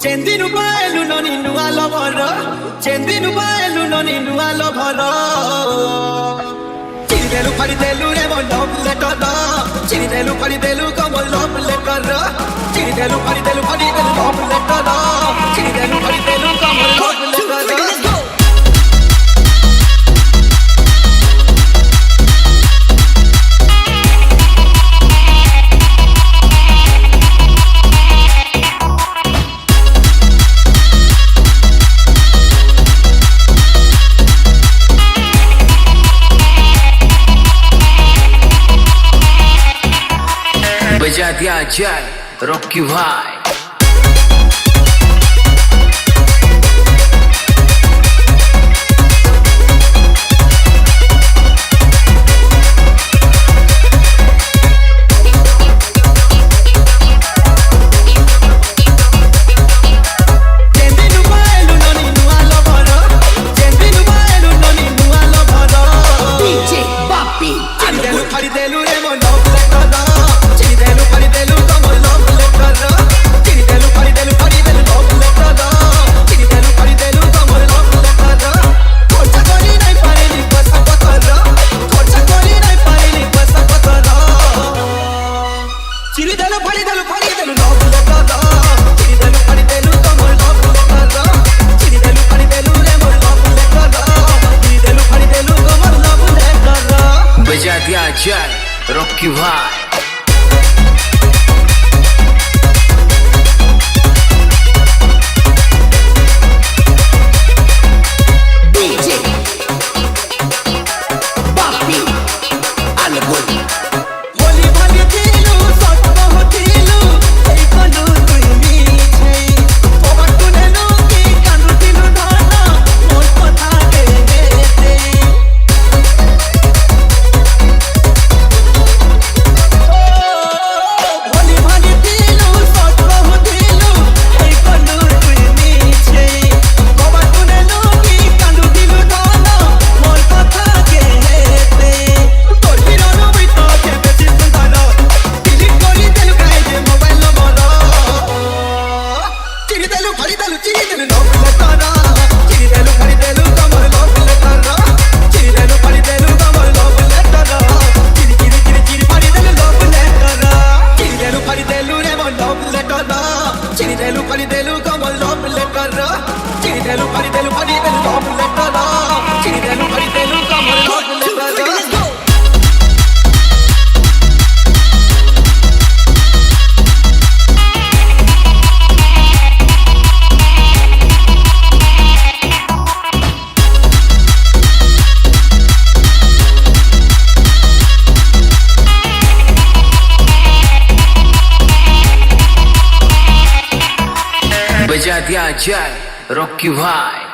Cendinu baelu no ninu alovoro, cendinu baelu no ninu alovoro. Chiridelu paridelu re mo love letter, chiridelu paridelu como love letter, chiridelu paridelu love letter, chiridelu paridelu como love letter. बजा दिया जाए Rocky भाई। बजा दिया जाए Rocky भाई। Chiridelu paridelu como love letter, chiridelu paridelu love letter, chiridelu paridelu como love letter. बजा दिया जाए रॉकी भाई।